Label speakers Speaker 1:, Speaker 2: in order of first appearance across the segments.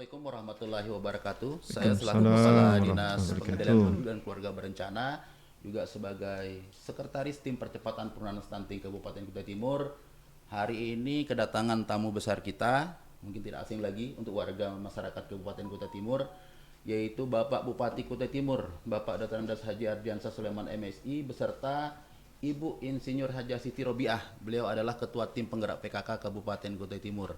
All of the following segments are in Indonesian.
Speaker 1: Assalamualaikum warahmatullahi wabarakatuh. Saya selaku Kepala
Speaker 2: Waalaikumsalam
Speaker 1: Dinas
Speaker 2: warahmatullahi
Speaker 1: Pemberdayaan
Speaker 2: wabarakatuh.
Speaker 1: Penduduk dan Keluarga Berencana, juga sebagai Sekretaris Tim Percepatan Perubahan Stunting Kabupaten Kutai Timur. Hari ini kedatangan tamu besar kita, mungkin tidak asing lagi untuk warga masyarakat Kabupaten Kutai Timur, yaitu Bapak Bupati Kutai Timur, Bapak Dr. Andes Haji Ardiansah Sulaiman MSI, beserta Ibu Insinyur Haja Siti Robiah. Beliau adalah Ketua Tim Penggerak PKK Kabupaten Kutai Timur.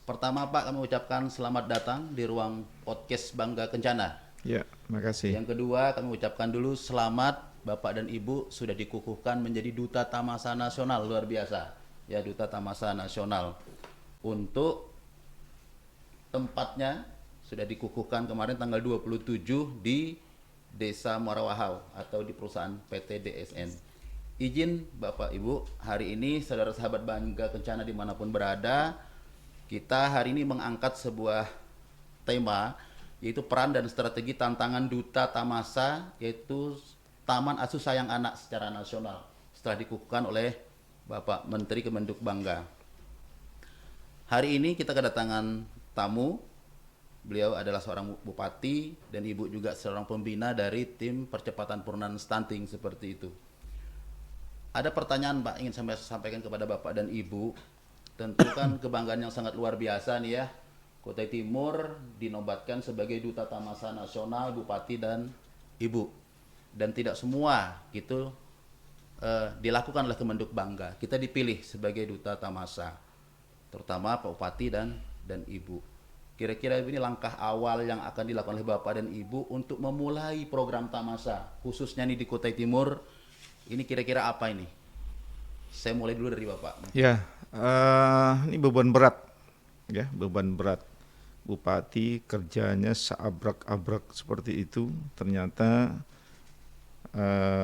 Speaker 1: Pertama Pak, kami ucapkan selamat datang di ruang podcast Bangga Kencana.
Speaker 2: Ya, makasih.
Speaker 1: Yang kedua, kami ucapkan dulu selamat Bapak dan Ibu sudah dikukuhkan menjadi Duta Tamasa Nasional, luar biasa. Ya, Duta Tamasa Nasional. Untuk tempatnya sudah dikukuhkan kemarin tanggal 27 di Desa Muarawahau atau di perusahaan PT DSN. Izin Bapak Ibu, hari ini saudara sahabat Bangga Kencana dimanapun berada, kita hari ini mengangkat sebuah tema, yaitu peran dan strategi tantangan Duta Tamasa, yaitu Taman Asuh Sayang Anak secara nasional, setelah dikukuhkan oleh Bapak Menteri Kemenduk Bangga. Hari ini kita kedatangan tamu, beliau adalah seorang bupati dan ibu juga seorang pembina dari tim percepatan penurunan stunting seperti itu. Ada pertanyaan Pak, ingin saya sampaikan kepada Bapak dan Ibu. Tentu kan kebanggaan yang sangat luar biasa nih ya. Kutai Timur dinobatkan sebagai Duta Tamasa Nasional, Bupati dan Ibu. Dan tidak semua gitu dilakukan oleh Kemenduk Bangga. Kita dipilih sebagai Duta Tamasa, terutama Pak Bupati dan Ibu. Kira-kira ini langkah awal yang akan dilakukan oleh Bapak dan Ibu untuk memulai program Tamasa, khususnya nih di Kutai Timur. Ini kira-kira apa ini? Saya mulai dulu dari Bapak.
Speaker 2: Ya, ini beban berat, ya, beban berat. Bupati kerjanya seabrek-abrek seperti itu, ternyata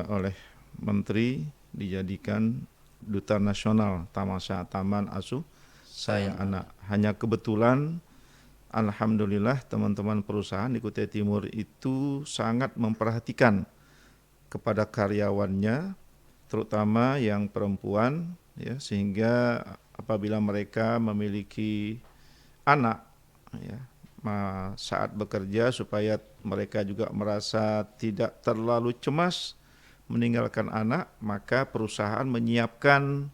Speaker 2: oleh Menteri dijadikan Duta Nasional Tamasa, Taman Asuh Sayang Anak. Hanya kebetulan, alhamdulillah teman-teman perusahaan di Kutai Timur itu sangat memperhatikan kepada karyawannya, terutama yang perempuan, ya, sehingga apabila mereka memiliki anak, ya, saat bekerja supaya mereka juga merasa tidak terlalu cemas meninggalkan anak, maka perusahaan menyiapkan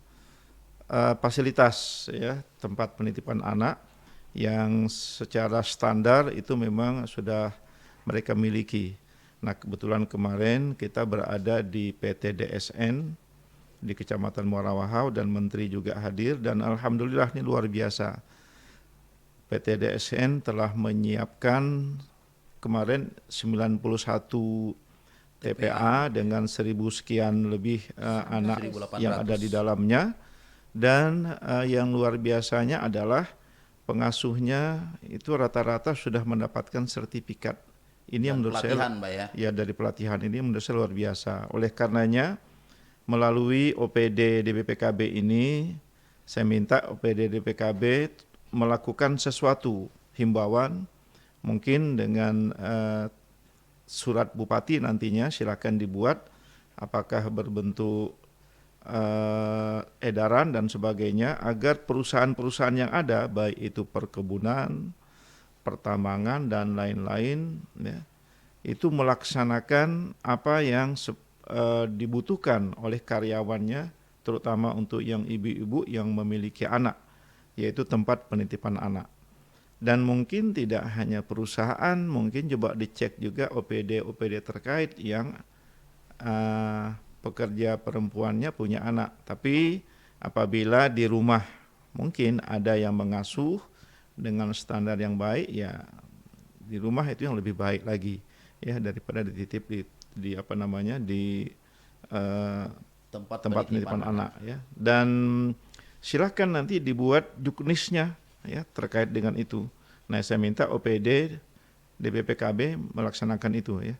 Speaker 2: fasilitas, ya, tempat penitipan anak yang secara standar itu memang sudah mereka miliki. Nah, kebetulan kemarin kita berada di PT DSN di Kecamatan Muarawahau dan Menteri juga hadir, dan alhamdulillah ini luar biasa. PT DSN telah menyiapkan kemarin 91 TPA dengan 1000 sekian lebih anak
Speaker 1: 1.800
Speaker 2: yang ada di dalamnya, dan yang luar biasanya adalah pengasuhnya itu rata-rata sudah mendapatkan sertifikat. Ini yang menurut
Speaker 1: pelatihan,
Speaker 2: saya,
Speaker 1: Mbak ya.
Speaker 2: ya, dari pelatihan ini menurut saya luar biasa. Oleh karenanya, melalui OPD DBPKB ini, saya minta OPD DBPKB melakukan sesuatu himbauan, mungkin dengan surat bupati nantinya silakan dibuat, apakah berbentuk edaran dan sebagainya, agar perusahaan-perusahaan yang ada, baik itu perkebunan, pertambangan dan lain-lain, ya, itu melaksanakan apa yang dibutuhkan oleh karyawannya, terutama untuk yang ibu-ibu yang memiliki anak, yaitu tempat penitipan anak. Dan mungkin tidak hanya perusahaan, mungkin coba dicek juga OPD terkait yang pekerja perempuannya punya anak. Tapi apabila di rumah mungkin ada yang mengasuh dengan standar yang baik, ya di rumah itu yang lebih baik lagi, ya, daripada dititip di apa namanya di tempat penitipan anak, ya. Dan silakan nanti dibuat juknisnya, ya, terkait dengan itu. Nah, saya minta OPD DBPKB melaksanakan itu, ya.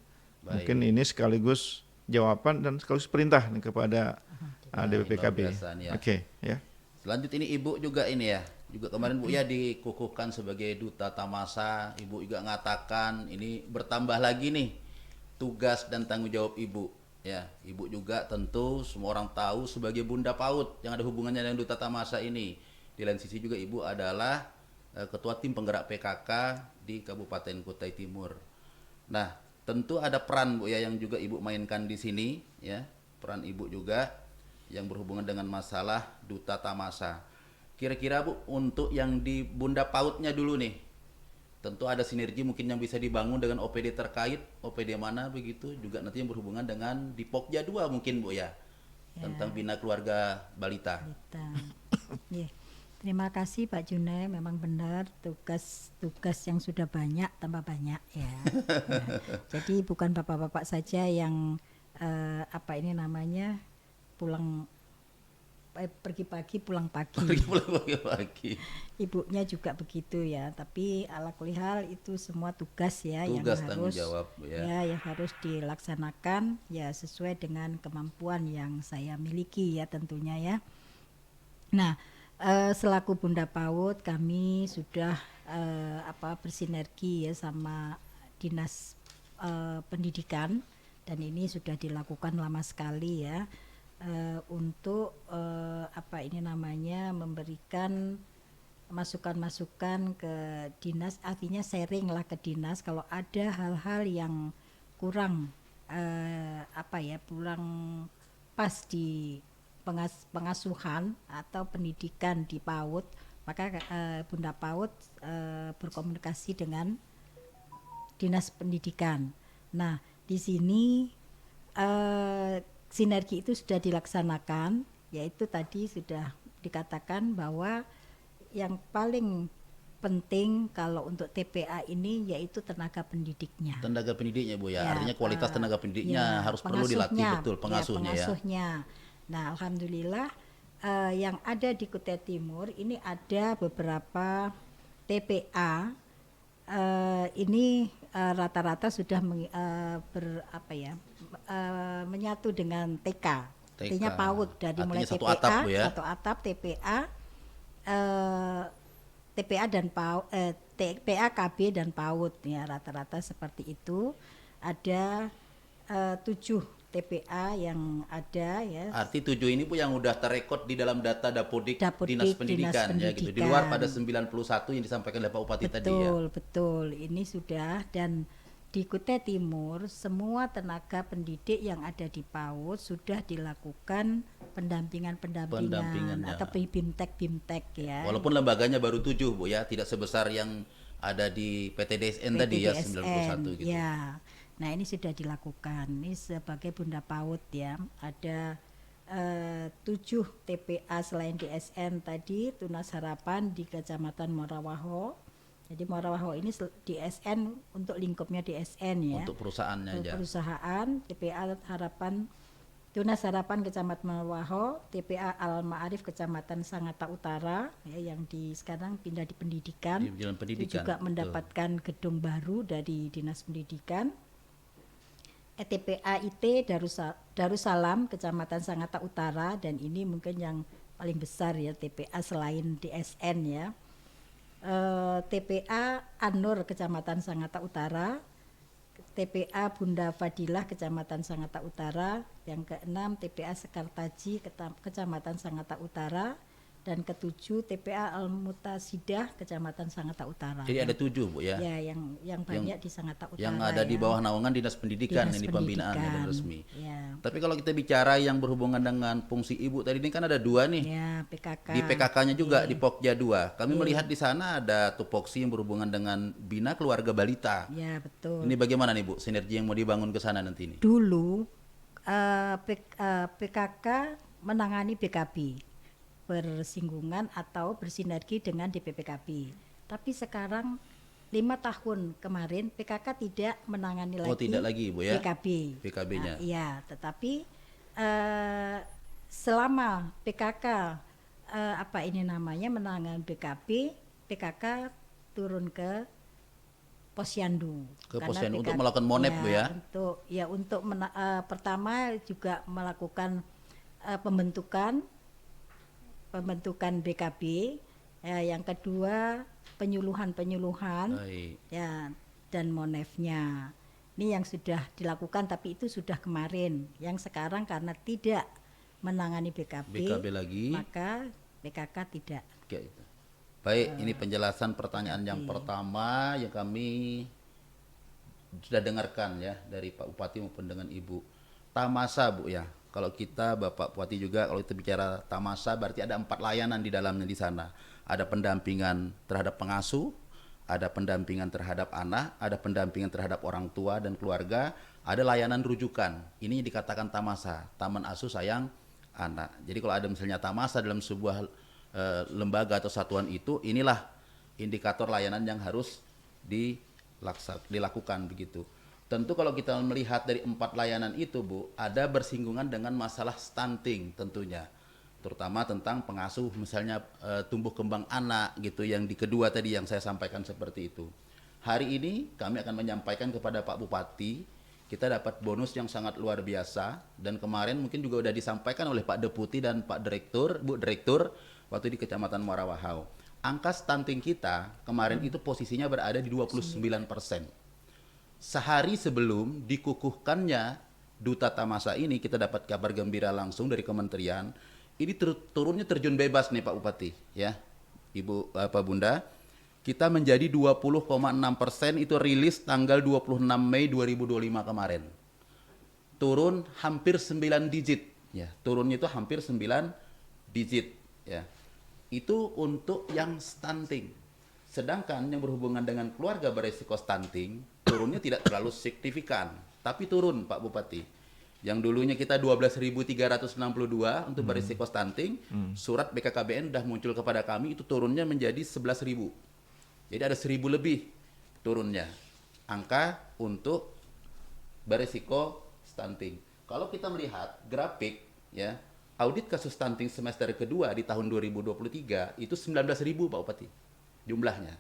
Speaker 1: Baik.
Speaker 2: Mungkin ini sekaligus jawaban dan sekaligus perintah kepada DBPKB.
Speaker 1: Ya.
Speaker 2: Oke, ya.
Speaker 1: Selanjutnya ini Ibu juga ini ya, juga kemarin Bu ya dikukuhkan sebagai Duta Tamasa. Ibu juga mengatakan ini bertambah lagi nih tugas dan tanggung jawab Ibu. Ya, Ibu juga tentu semua orang tahu sebagai Bunda PAUD yang ada hubungannya dengan Duta Tamasa ini. Di lain sisi juga Ibu adalah Ketua Tim Penggerak PKK di Kabupaten Kutai Timur. Nah, tentu ada peran Bu ya yang juga Ibu mainkan di sini ya. Peran Ibu juga yang berhubungan dengan masalah Duta Tamasa. Kira-kira Bu untuk yang di Bunda Pautnya dulu nih. Tentu ada sinergi mungkin yang bisa dibangun dengan OPD terkait, OPD mana begitu, juga nanti yang berhubungan dengan di Pokja 2 mungkin Bu ya. Tentang bina keluarga balita.
Speaker 3: Yeah. Terima kasih Pak Junai, memang benar tugas yang sudah banyak tambah banyak ya. Nah, jadi bukan bapak-bapak saja yang pulang pergi pagi pulang pagi.
Speaker 1: Pagi.
Speaker 3: Ibunya juga begitu ya, tapi ala kulihal itu semua tugas ya
Speaker 1: Tugas
Speaker 3: yang
Speaker 1: tanggung
Speaker 3: harus
Speaker 1: jawab ya.
Speaker 3: yang harus dilaksanakan ya sesuai dengan kemampuan yang saya miliki ya tentunya ya. Nah, selaku Bunda PAUD kami sudah bersinergi ya sama Dinas Pendidikan, dan ini sudah dilakukan lama sekali ya. Untuk memberikan masukan-masukan ke dinas, artinya sharing lah ke dinas kalau ada hal-hal yang kurang kurang pas di pengasuhan atau pendidikan di PAUD, maka Bunda PAUD berkomunikasi dengan Dinas Pendidikan. Nah, di sini sinergi itu sudah dilaksanakan, yaitu tadi sudah dikatakan bahwa yang paling penting kalau untuk TPA ini yaitu tenaga pendidiknya.
Speaker 1: Tenaga pendidiknya Bu ya, artinya kualitas tenaga pendidiknya harus perlu dilatih betul, pengasuhnya ya.
Speaker 3: Nah, alhamdulillah yang ada di Kutai Timur ini ada beberapa TPA ini rata-rata sudah menyatu dengan TK. Artinya PAUD dari mulai
Speaker 1: satu
Speaker 3: TPA,
Speaker 1: atap, Bu ya?
Speaker 3: satu atap TPA, TPA dan PAUD, TPA KB dan PAUD ya, rata-rata seperti itu. Ada 7 TPA yang ada ya.
Speaker 1: Arti 7 ini Bu yang udah terrekod di dalam data Dapodik Dinas Pendidikan ya gitu. Di luar pada 91 yang disampaikan oleh Pak Bupati tadi ya.
Speaker 3: Betul. Ini sudah, dan di Kutai Timur semua tenaga pendidik yang ada di PAUD sudah dilakukan pendampingan atau BIMTEK ya.
Speaker 1: Walaupun lembaganya baru 7 Bu ya, tidak sebesar yang ada di PTDSN tadi ya 91 gitu.
Speaker 3: Ya. Nah, ini sudah dilakukan. Ini sebagai Bunda PAUD ya. Ada 7 TPA selain DSN tadi, Tunas Harapan di Kecamatan Morawaho. Jadi Morawaho ini DSN untuk lingkupnya DSN ya.
Speaker 1: Untuk perusahaannya aja.
Speaker 3: Perusahaan, TPA Harapan, Tunas Harapan Kecamatan Morawaho, TPA Al Ma'arif Kecamatan Sangatta Utara ya, yang sekarang pindah di pendidikan.
Speaker 1: Di Jalan Pendidikan.
Speaker 3: Itu juga mendapatkan gedung baru dari Dinas Pendidikan. TPA IT Darussalam Kecamatan Sangatta Utara, dan ini mungkin yang paling besar ya TPA selain DSN ya. TPA An-Nur Kecamatan Sangatta Utara, TPA Bunda Fadilah Kecamatan Sangatta Utara, yang keenam TPA Sekartaji Kecamatan Sangatta Utara, dan ketujuh TPA Al-Mutasidah Kecamatan Sangatta Utara.
Speaker 1: Jadi ada 7 Bu ya.
Speaker 3: Ya, yang banyak di Sangatta Utara.
Speaker 1: Yang ada di bawah naungan Dinas Pendidikan, ini pembinaan yang resmi.
Speaker 3: Ya.
Speaker 1: Tapi kalau kita bicara yang berhubungan dengan fungsi Ibu tadi ini kan ada 2 nih.
Speaker 3: Ya, PKK.
Speaker 1: Di PKK-nya juga di Pokja 2. Kami melihat di sana ada tupoksi yang berhubungan dengan bina keluarga balita.
Speaker 3: Ya, betul.
Speaker 1: Ini bagaimana nih Bu sinergi yang mau dibangun ke sana nanti ini?
Speaker 3: Dulu PKK menangani BKB, bersinggungan atau bersinergi dengan DPPKB. Tapi sekarang 5 tahun kemarin PKK tidak menangani
Speaker 1: tidak lagi Bu ya?
Speaker 3: BKB-nya. Iya, tetapi selama PKK menangani BKB, PKK turun ke Posyandu.
Speaker 1: Ke Posyandu untuk melakukan monep Bu ya?
Speaker 3: Pertama juga melakukan pembentukan BKB, yang kedua penyuluhan ya, dan monefnya. Ini yang sudah dilakukan, tapi itu sudah kemarin. Yang sekarang karena tidak menangani BKB
Speaker 1: lagi,
Speaker 3: maka PKK tidak.
Speaker 1: Baik, ini penjelasan pertanyaan yang pertama yang kami sudah dengarkan ya dari Pak Bupati maupun dengan Ibu. Tamasa Bu ya, kalau kita Bapak Bupati juga kalau kita bicara Tamasa berarti ada 4 layanan di dalamnya di sana. Ada pendampingan terhadap pengasuh, ada pendampingan terhadap anak, ada pendampingan terhadap orang tua dan keluarga, ada layanan rujukan. Ini yang dikatakan Tamasa, Taman Asuh Sayang Anak. Jadi kalau ada misalnya Tamasa dalam sebuah lembaga atau satuan itu, inilah indikator layanan yang harus dilakukan begitu. Tentu kalau kita melihat dari 4 layanan itu Bu, ada bersinggungan dengan masalah stunting tentunya, terutama tentang pengasuh misalnya tumbuh kembang anak gitu, yang di kedua tadi yang saya sampaikan seperti itu. Hari ini kami akan menyampaikan kepada Pak Bupati, kita dapat bonus yang sangat luar biasa, dan kemarin mungkin juga sudah disampaikan oleh Pak Deputi dan Pak Direktur, Bu Direktur waktu di Kecamatan Muara Wahau. Angka stunting kita kemarin itu posisinya berada di 29%. Sehari sebelum dikukuhkannya Duta Tamasa ini, kita dapat kabar gembira langsung dari kementerian, ini turunnya terjun bebas nih Pak Bupati, ya, Ibu Bapak Bunda. Kita menjadi 20,6%, itu rilis tanggal 26 Mei 2025 kemarin. Turun hampir 9 digit, ya, turunnya itu hampir 9 digit, ya. Itu untuk yang stunting. Sedangkan yang berhubungan dengan keluarga beresiko stunting, turunnya tidak terlalu signifikan, tapi turun Pak Bupati. Yang dulunya kita 12.362 untuk berisiko stunting, surat BKKBN sudah muncul kepada kami, itu turunnya menjadi 11.000. Jadi ada 1.000 lebih turunnya angka untuk berisiko stunting. Kalau kita melihat grafik ya, audit kasus stunting semester kedua di tahun 2023 itu 19.000 Pak Bupati jumlahnya.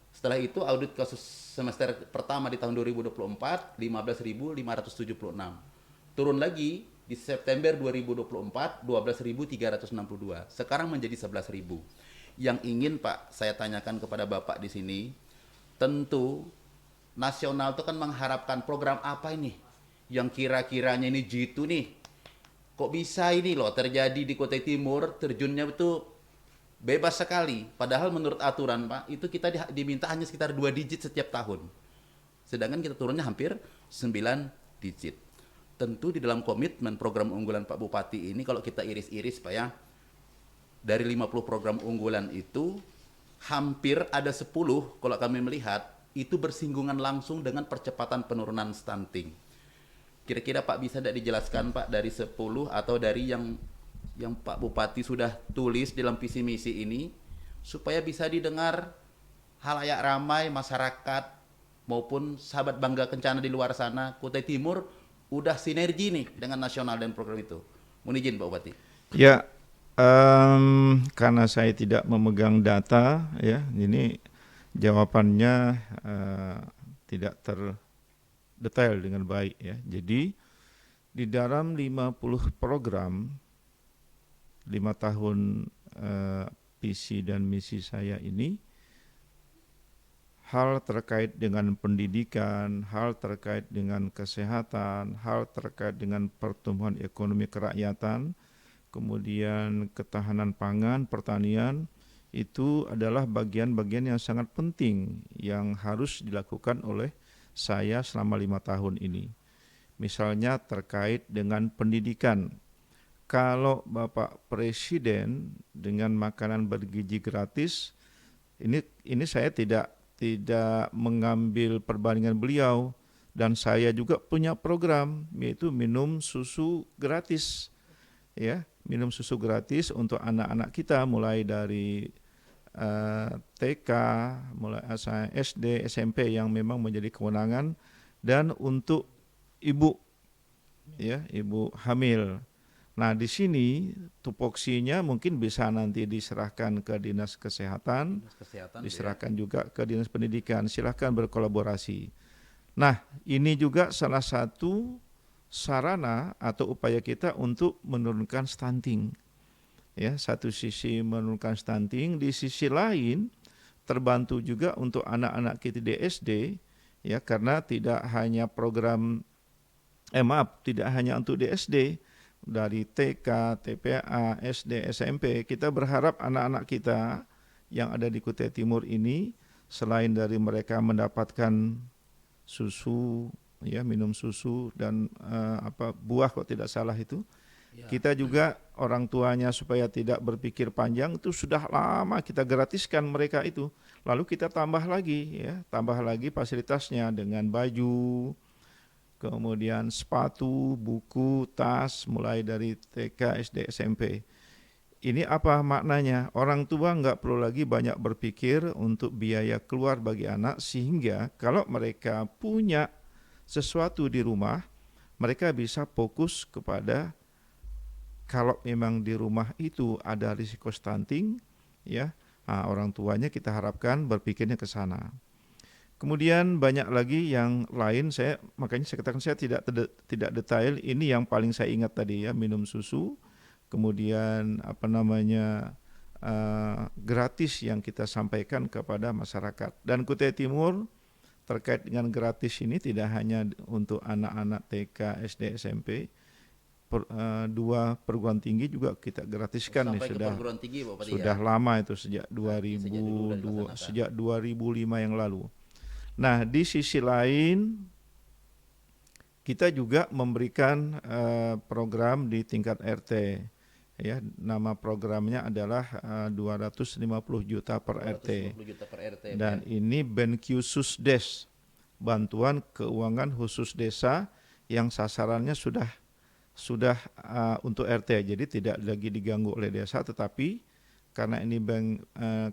Speaker 1: Setelah itu audit kasus semester pertama di tahun 2024 15.576. Turun lagi di September 2024 12.362. Sekarang menjadi 11.000. Yang ingin Pak saya tanyakan kepada Bapak di sini, tentu nasional itu kan mengharapkan program apa ini yang kira-kiranya ini jitu nih. Kok bisa ini loh terjadi di Kutai Timur, terjunnya itu bebas sekali. Padahal menurut aturan Pak, itu kita diminta hanya sekitar 2 digit setiap tahun. Sedangkan kita turunnya hampir 9 digit. Tentu di dalam komitmen program unggulan Pak Bupati ini, kalau kita iris-iris Pak ya, dari 50 program unggulan itu, hampir ada 10 kalau kami melihat, itu bersinggungan langsung dengan percepatan penurunan stunting. Kira-kira Pak bisa tidak dijelaskan Pak dari 10 atau dari yang Pak Bupati sudah tulis dalam visi misi ini, supaya bisa didengar halayak ramai masyarakat maupun sahabat Bangga Kencana di luar sana, Kutai Timur udah sinergi nih dengan nasional dan program itu. Mohon izin Pak Bupati.
Speaker 2: Ya, karena saya tidak memegang data ya, ini jawabannya tidak terdetail dengan baik ya. Jadi di dalam 50 program 5 tahun visi dan misi saya ini, hal terkait dengan pendidikan, hal terkait dengan kesehatan, hal terkait dengan pertumbuhan ekonomi kerakyatan, kemudian ketahanan pangan, pertanian, itu adalah bagian-bagian yang sangat penting yang harus dilakukan oleh saya selama 5 tahun ini. Misalnya terkait dengan pendidikan. Kalau Bapak Presiden dengan makanan bergizi gratis, ini saya tidak mengambil perbandingan beliau, dan saya juga punya program yaitu minum susu gratis. Ya, minum susu gratis untuk anak-anak kita mulai dari TK, mulai SD, SMP yang memang menjadi kewenangan, dan untuk ibu ya, ibu hamil. Nah, di sini tupoksinya mungkin bisa nanti diserahkan ke Dinas Kesehatan, diserahkan juga ke Dinas Pendidikan. Silahkan berkolaborasi. Nah, ini juga salah satu sarana atau upaya kita untuk menurunkan stunting. Ya, satu sisi menurunkan stunting, di sisi lain terbantu juga untuk anak-anak kita di SD, ya, karena tidak hanya program tidak hanya untuk di SD, dari TK, TPA, SD, SMP, kita berharap anak-anak kita yang ada di Kutai Timur ini, selain dari mereka mendapatkan susu, ya minum susu dan buah kalau tidak salah itu, kita juga orang tuanya supaya tidak berpikir panjang itu sudah lama kita gratiskan mereka itu. Lalu kita tambah lagi fasilitasnya dengan baju, kemudian sepatu, buku, tas, mulai dari TK, SD, SMP. Ini apa maknanya? Orang tua nggak perlu lagi banyak berpikir untuk biaya keluar bagi anak, sehingga kalau mereka punya sesuatu di rumah, mereka bisa fokus kepada, kalau memang di rumah itu ada risiko stunting, ya, orang tuanya kita harapkan berpikirnya ke sana. Kemudian banyak lagi yang lain, makanya saya katakan saya tidak detail. Ini yang paling saya ingat tadi ya, minum susu, kemudian gratis yang kita sampaikan kepada masyarakat. Dan Kutai Timur terkait dengan gratis ini tidak hanya untuk anak-anak TK, SD, SMP, 2 perguruan tinggi juga kita gratiskan nih, sudah lama itu sejak 2005 yang lalu. Nah, di sisi lain kita juga memberikan program di tingkat RT. Ya, nama programnya adalah 250 juta per RT. Dan ini BenQ-Susdes, bantuan keuangan khusus desa, yang sasarannya sudah untuk RT, jadi tidak lagi diganggu oleh desa, tetapi karena ini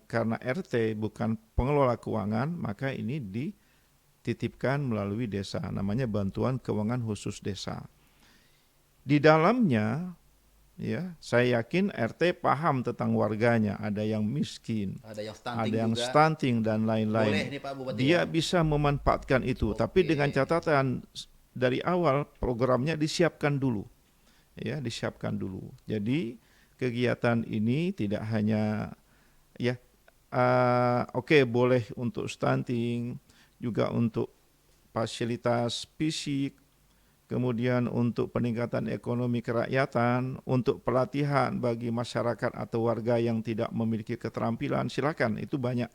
Speaker 2: karena RT bukan pengelola keuangan, maka ini dititipkan melalui desa, namanya bantuan keuangan khusus desa. Di dalamnya, ya, saya yakin RT paham tentang warganya, ada yang miskin, ada yang stunting dan lain-lain. Dia bisa memanfaatkan itu, tapi dengan catatan dari awal programnya disiapkan dulu. Ya, disiapkan dulu. Jadi kegiatan ini tidak hanya boleh untuk stunting, juga untuk fasilitas fisik, kemudian untuk peningkatan ekonomi kerakyatan, untuk pelatihan bagi masyarakat atau warga yang tidak memiliki keterampilan, silakan. Itu banyak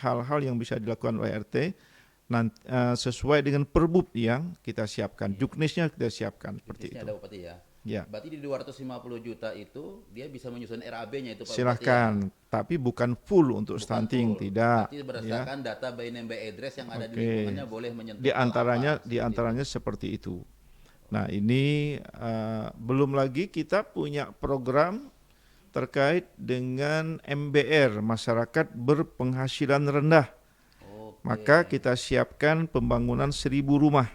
Speaker 2: hal-hal yang bisa dilakukan oleh RT. Nanti, sesuai dengan perbub yang kita siapkan, juknisnya kita siapkan seperti itu.
Speaker 1: Ada Bupati ya.
Speaker 2: Ya.
Speaker 1: Berarti di 250 juta itu dia bisa menyusun RAB-nya itu Pak
Speaker 2: Silahkan,
Speaker 1: Bupati ya?
Speaker 2: tapi bukan full untuk stunting, tidak.
Speaker 1: Berarti berdasarkan data by name by address yang ada di
Speaker 2: Oke.
Speaker 1: lingkungannya boleh menyentuh.
Speaker 2: Di antaranya seperti itu. Nah, ini belum lagi kita punya program terkait dengan MBR, masyarakat berpenghasilan rendah. Maka kita siapkan pembangunan 1.000 rumah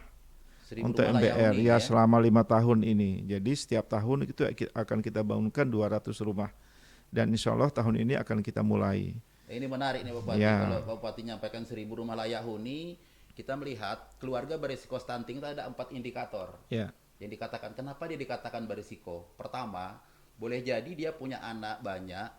Speaker 2: untuk MBR ya selama 5 tahun ini. Jadi setiap tahun itu akan kita bangunkan 200 rumah. Dan insya Allah tahun ini akan kita mulai.
Speaker 1: Ini menarik nih Pak Bupati.
Speaker 2: Ya.
Speaker 1: Kalau Pak Bupati nyampaikan 1.000 rumah layak huni, kita melihat keluarga berisiko stunting itu ada 4 indikator.
Speaker 2: Ya.
Speaker 1: Yang dikatakan, kenapa dia dikatakan berisiko? Pertama, boleh jadi dia punya anak banyak,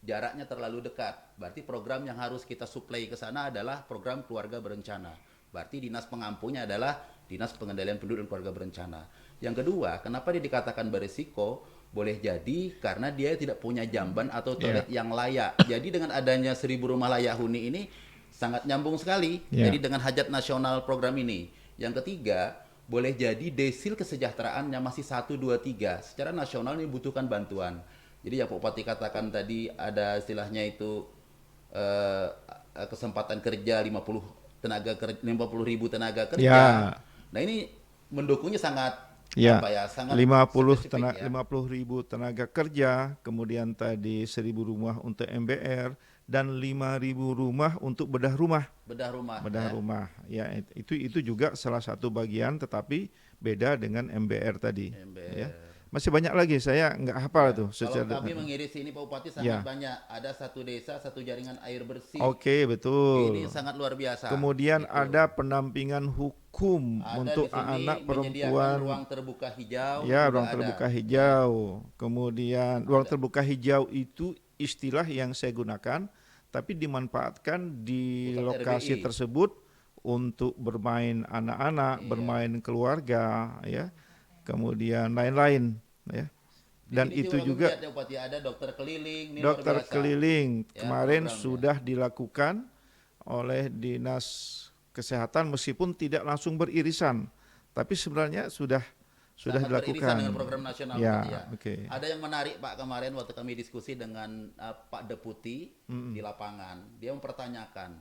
Speaker 1: jaraknya terlalu dekat. Berarti program yang harus kita suplai ke sana adalah program keluarga berencana. Berarti dinas pengampunya adalah Dinas Pengendalian Penduduk dan Keluarga Berencana. Yang kedua, kenapa dia dikatakan berisiko? Boleh jadi karena dia tidak punya jamban atau toilet yang layak. Jadi dengan adanya 1.000 rumah layak huni ini sangat nyambung sekali. Jadi dengan hajat nasional program ini. Yang ketiga, boleh jadi desil kesejahteraannya masih 1, 2, 3. Secara nasional ini butuhkan bantuan. Jadi yang Pak Bupati katakan tadi ada istilahnya itu kesempatan kerja 50 ribu tenaga kerja. Ya. Nah ini mendukungnya sangat sangat
Speaker 2: 50 ribu tenaga kerja, kemudian tadi 1.000 rumah untuk MBR dan 5.000 rumah untuk bedah rumah. Ya, itu juga salah satu bagian, tetapi beda dengan MBR tadi. Ya. Masih banyak lagi, saya nggak hafal tuh.
Speaker 1: Kalau kami mengiris ini Pak Bupati sangat banyak. Ada 1 desa, 1 jaringan air bersih.
Speaker 2: Oke, betul.
Speaker 1: Ini sangat luar biasa.
Speaker 2: Kemudian ada pendampingan hukum untuk anak perempuan.
Speaker 1: Ruang terbuka hijau.
Speaker 2: Ya, ruang terbuka hijau. Kemudian ruang terbuka hijau itu istilah yang saya gunakan, tapi dimanfaatkan di lokasi tersebut untuk bermain anak-anak, bermain keluarga, ya. Kemudian lain-lain, ya. Dan
Speaker 1: Di sini
Speaker 2: itu
Speaker 1: aku
Speaker 2: juga
Speaker 1: lihat ya Bupati, ada dokter keliling, ini luar
Speaker 2: dokter
Speaker 1: biasa.
Speaker 2: keliling
Speaker 1: Ya,
Speaker 2: kemarin
Speaker 1: programnya.
Speaker 2: sudah dilakukan oleh Dinas Kesehatan meskipun tidak langsung beririsan, tapi sebenarnya sudah
Speaker 1: Sangat beririsan
Speaker 2: dilakukan.
Speaker 1: dengan program nasional
Speaker 2: Ya,
Speaker 1: Bupati ya.
Speaker 2: oke.
Speaker 1: Ada yang menarik Pak, kemarin waktu kami diskusi dengan Pak Deputi di lapangan, dia mempertanyakan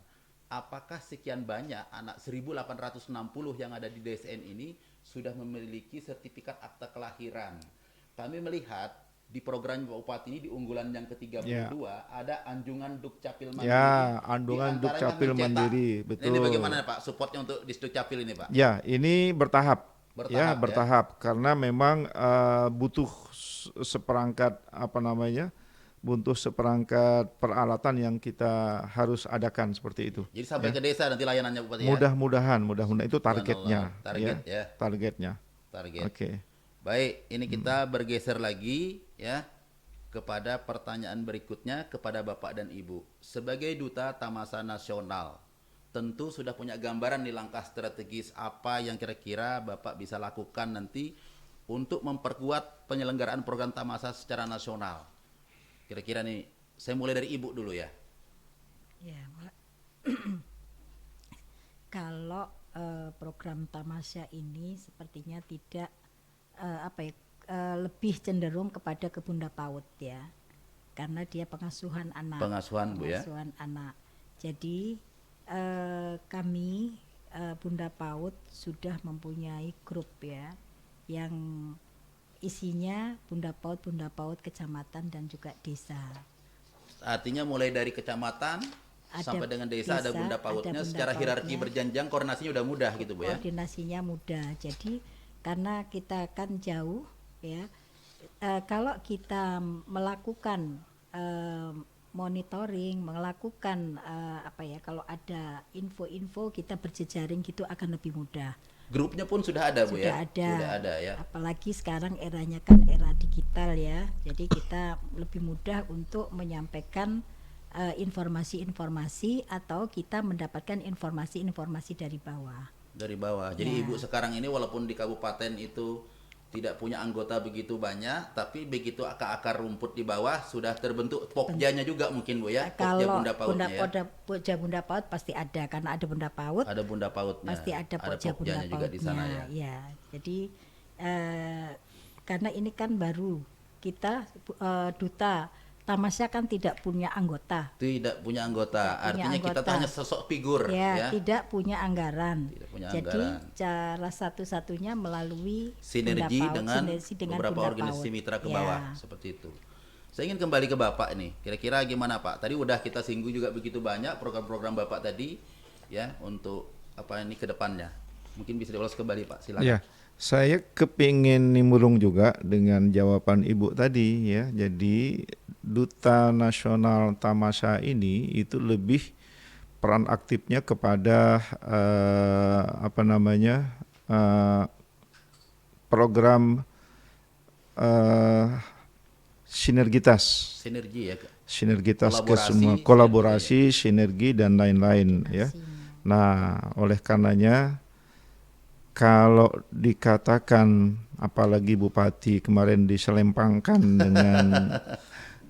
Speaker 1: apakah sekian banyak anak 1860 yang ada di DSN ini sudah memiliki sertifikat akta kelahiran. Kami melihat di program Pak Bupati ini di unggulan yang ke-32 ada Anjungan Dukcapil Mandiri.
Speaker 2: Ya, Anjungan
Speaker 1: Di antaranya
Speaker 2: Dukcapil
Speaker 1: mencetak.
Speaker 2: Mandiri,
Speaker 1: Nah,
Speaker 2: betul.
Speaker 1: ini bagaimana Pak supportnya untuk di Dukcapil ini Pak?
Speaker 2: Ya, ini bertahap.
Speaker 1: Bertahap,
Speaker 2: Ya,
Speaker 1: ya.
Speaker 2: bertahap karena memang butuh seperangkat butuh seperangkat peralatan yang kita harus adakan seperti itu.
Speaker 1: Jadi sampai ke desa nanti layanannya Bupati ya?
Speaker 2: Mudah-mudahan itu targetnya.
Speaker 1: Subhanallah. Target ya.
Speaker 2: Targetnya.
Speaker 1: Target.
Speaker 2: Oke.
Speaker 1: Baik, ini kita bergeser lagi ya kepada pertanyaan berikutnya kepada Bapak dan Ibu. Sebagai Duta Tamasa Nasional, tentu sudah punya gambaran nih langkah strategis apa yang kira-kira Bapak bisa lakukan nanti untuk memperkuat penyelenggaraan program Tamasa secara nasional. Kira-kira nih, saya mulai dari Ibu dulu ya.
Speaker 3: Ya, kalau program Tamasya ini sepertinya tidak lebih cenderung kepada ke Bunda PAUD ya, karena dia pengasuhan anak.
Speaker 1: Pengasuhan Bu ya.
Speaker 3: Pengasuhan anak. Jadi kami Bunda PAUD sudah mempunyai grup ya, yang isinya Bunda PAUD kecamatan dan juga desa.
Speaker 1: Artinya mulai dari kecamatan sampai dengan desa ada Bunda PAUD-nya, secara hierarki berjenjang, koordinasinya udah mudah gitu Bu ya.
Speaker 3: Koordinasinya mudah. Jadi karena kita kan jauh ya, kalau kita melakukan monitoring, melakukan kalau ada info-info kita berjejaring gitu akan lebih mudah.
Speaker 1: Grupnya pun sudah ada Bu ya?
Speaker 3: Sudah
Speaker 1: ada ya.
Speaker 3: Apalagi sekarang eranya kan era digital ya. Jadi kita lebih mudah untuk menyampaikan informasi-informasi atau kita mendapatkan informasi-informasi dari bawah.
Speaker 1: Dari bawah. Jadi Ibu sekarang ini walaupun di kabupaten itu tidak punya anggota begitu banyak, tapi begitu akar-akar rumput di bawah sudah terbentuk pokjanya juga mungkin Bu ya. Pokja
Speaker 3: Kalau
Speaker 1: Bunda PAUD-nya ya.
Speaker 3: Pokja Bunda PAUD pasti ada, karena ada Bunda PAUD.
Speaker 1: Ada Bunda PAUD-nya.
Speaker 3: Pasti ada Pokja Bunda
Speaker 1: pokjanya juga di sana ya.
Speaker 3: Ya, jadi karena ini kan baru kita duta Tamasya kan tidak punya anggota.
Speaker 1: Tidak punya anggota. Artinya kita tuh hanya sosok figur ya.
Speaker 3: Tidak punya anggaran.
Speaker 1: Tidak punya
Speaker 3: Jadi
Speaker 1: anggaran.
Speaker 3: cara satu-satunya melalui
Speaker 1: Sinergi
Speaker 3: Bunda PAUD,
Speaker 1: dengan beberapa
Speaker 3: Bunda
Speaker 1: organisasi
Speaker 3: PAUD.
Speaker 1: mitra ke
Speaker 3: Ya.
Speaker 1: bawah seperti itu. Saya ingin kembali ke Bapak nih. Kira-kira gimana Pak? Tadi udah kita singgung juga begitu banyak program-program Bapak tadi ya untuk ke depannya. Mungkin bisa diulas kembali Pak, silakan.
Speaker 2: Ya, saya kepingin nimbrung juga dengan jawaban Ibu tadi ya. Jadi Duta Nasional Tamasya ini itu lebih peran aktifnya kepada program sinergitas ke semua, kolaborasi, sinergi dan lain-lain ya. Nah, oleh karenanya kalau dikatakan apalagi Bupati kemarin diselempangkan dengan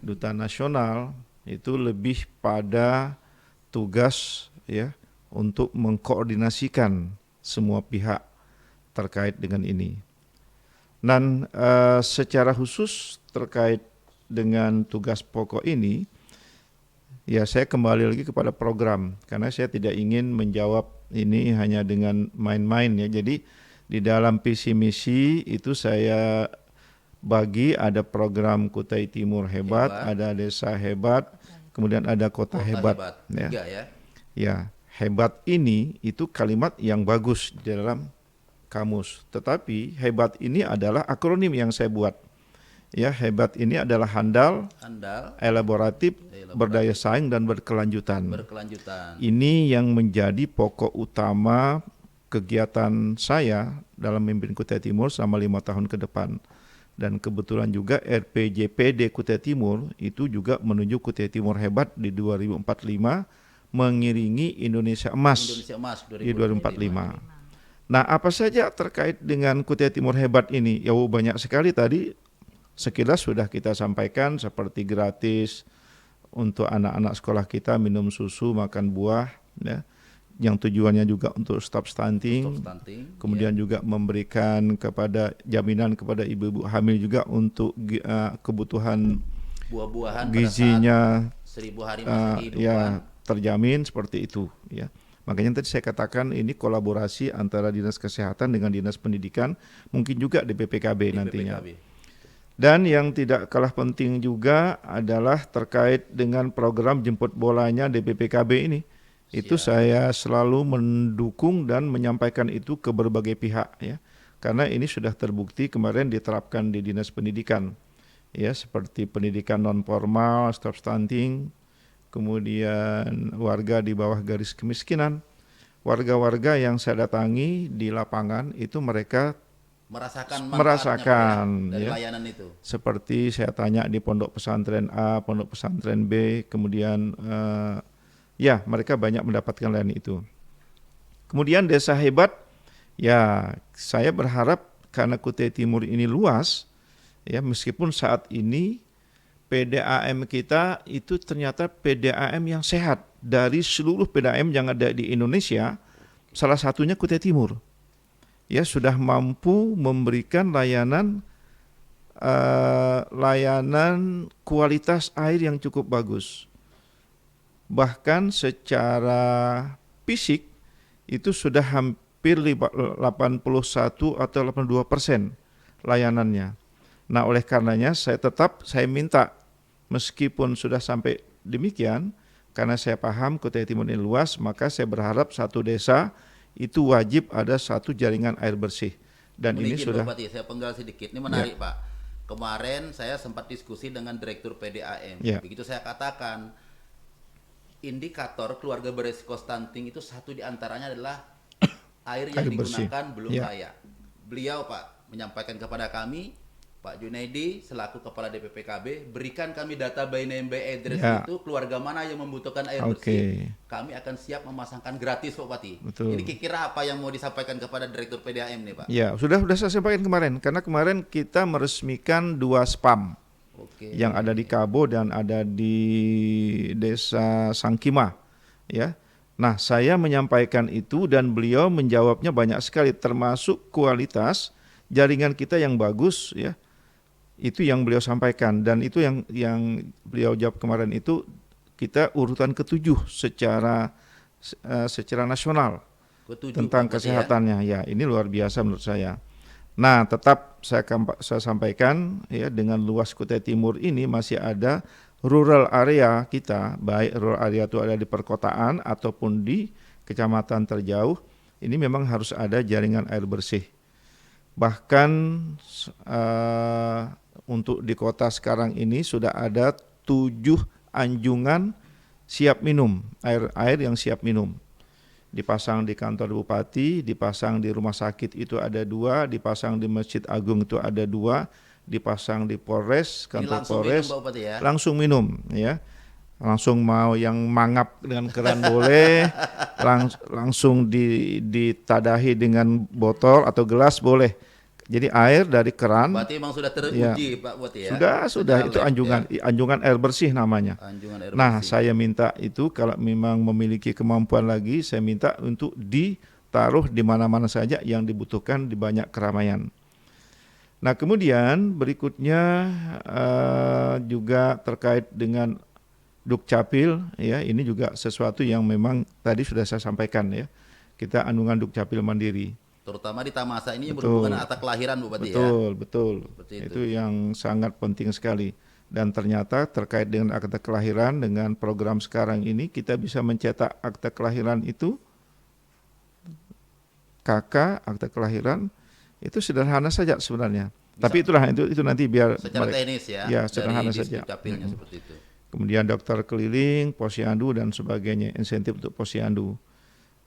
Speaker 2: Duta Nasional, itu lebih pada tugas ya untuk mengkoordinasikan semua pihak terkait dengan ini. Dan secara khusus terkait dengan tugas pokok ini, ya saya kembali lagi kepada program, karena saya tidak ingin menjawab ini hanya dengan main-main ya. Jadi di dalam visi misi itu saya bagi ada program Kutai Timur hebat, ada desa hebat, kemudian ada kota hebat. Ya.
Speaker 1: Tiga ya.
Speaker 2: Ya, hebat ini itu kalimat yang bagus di dalam kamus. Tetapi hebat ini adalah akronim yang saya buat. Ya, hebat ini adalah handal, elaboratif, berdaya saing dan berkelanjutan. Ini yang menjadi pokok utama kegiatan saya dalam memimpin Kutai Timur selama 5 tahun ke depan. Dan kebetulan juga RPJPD Kutai Timur itu juga menuju Kutai Timur hebat di 2045, mengiringi Indonesia Emas di 2045. Nah, apa saja terkait dengan Kutai Timur hebat ini? Ya banyak sekali tadi Sekilas sudah kita sampaikan seperti gratis untuk anak-anak sekolah kita minum susu, makan buah, ya, yang tujuannya juga untuk stop stunting. Kemudian juga memberikan jaminan kepada ibu-ibu hamil juga untuk kebutuhan
Speaker 1: buah-buahan
Speaker 2: gizinya
Speaker 1: 1000 hari masa kehidupan.
Speaker 2: ya terjamin seperti itu, ya. Makanya tadi saya katakan ini kolaborasi antara Dinas Kesehatan dengan Dinas Pendidikan, mungkin juga di BPKB nantinya. Dan yang tidak kalah penting juga adalah terkait dengan program jemput bolanya di BPKB ini. Itu saya selalu mendukung dan menyampaikan itu ke berbagai pihak, ya. Karena ini sudah terbukti kemarin diterapkan di Dinas Pendidikan, ya, seperti pendidikan non formal, stop stunting, kemudian warga di bawah garis kemiskinan. Warga-warga yang saya datangi di lapangan itu mereka merasakan
Speaker 1: dari
Speaker 2: ya,
Speaker 1: layanan itu.
Speaker 2: Seperti saya tanya di pondok pesantren A, pondok pesantren B, kemudian ya mereka banyak mendapatkan layanan itu. Kemudian desa hebat, ya saya berharap karena Kutai Timur ini luas, ya meskipun saat ini PDAM kita itu ternyata PDAM yang sehat dari seluruh PDAM yang ada di Indonesia, salah satunya Kutai Timur. Ya sudah mampu memberikan layanan kualitas air yang cukup bagus. Bahkan secara fisik itu sudah hampir 81 atau 82% layanannya. Nah, oleh karenanya saya minta meskipun sudah sampai demikian, karena saya paham Kutai Timur ini luas, maka saya berharap satu desa itu wajib ada satu jaringan air bersih. Dan ini sudah.
Speaker 1: Bupati, saya penggal sedikit. Ini menarik, Pak. Kemarin saya sempat diskusi dengan Direktur PDAM. Begitu saya katakan, indikator keluarga beresiko stunting itu satu diantaranya adalah air yang digunakan belum layak. Beliau, Pak, menyampaikan kepada kami, Pak Junaidi selaku Kepala DPPKB, berikan kami data by name by address itu keluarga mana yang membutuhkan air bersih. Kami akan siap memasangkan gratis, Pak Bupati. Ini kira-kira apa yang mau disampaikan kepada Direktur PDAM nih, Pak?
Speaker 2: Ya, sudah saya sampaikan kemarin, karena kemarin kita meresmikan 2 spam yang ada di Kabo dan ada di Desa Sangkima, ya. Nah, saya menyampaikan itu dan beliau menjawabnya banyak sekali, termasuk kualitas jaringan kita yang bagus, ya. Itu yang beliau sampaikan dan itu yang beliau jawab kemarin itu kita urutan ke-7 secara nasional tentang kesehatannya. Ya, ini luar biasa menurut saya. Nah, tetap saya sampaikan ya, dengan luas Kutai Timur ini masih ada rural area kita, baik rural area itu ada di perkotaan ataupun di kecamatan terjauh, ini memang harus ada jaringan air bersih. Bahkan untuk di kota sekarang ini sudah ada 7 anjungan siap minum, air yang siap minum. Dipasang di kantor bupati, dipasang di rumah sakit itu ada 2, dipasang di Masjid Agung itu ada 2, dipasang di Polres, kantor Polres, langsung minum, ya. Langsung mau yang mangap dengan keran boleh, langsung ditadahi dengan botol atau gelas boleh. Jadi air dari keran.
Speaker 1: Berarti memang sudah teruji, Pak Bupati,
Speaker 2: ya? Sudah itu anjungan air bersih namanya. Nah, saya minta itu kalau memang memiliki kemampuan lagi, saya minta untuk ditaruh di mana-mana saja yang dibutuhkan di banyak keramaian. Nah, kemudian berikutnya juga terkait dengan Dukcapil, ya, ini juga sesuatu yang memang tadi sudah saya sampaikan, ya. Kita andungan Dukcapil mandiri.
Speaker 1: Terutama di Tamasa ini berhubungan akta kelahiran, Bupati,
Speaker 2: Betul. Itu yang sangat penting sekali. Dan ternyata terkait dengan akta kelahiran dengan program sekarang ini kita bisa mencetak akta kelahiran itu KK, akta kelahiran itu sederhana saja sebenarnya. Tapi itulah itu nanti biar
Speaker 1: secara teknis
Speaker 2: ya sederhana saja.
Speaker 1: Seperti itu.
Speaker 2: Kemudian dokter keliling, posyandu dan sebagainya, insentif untuk posyandu.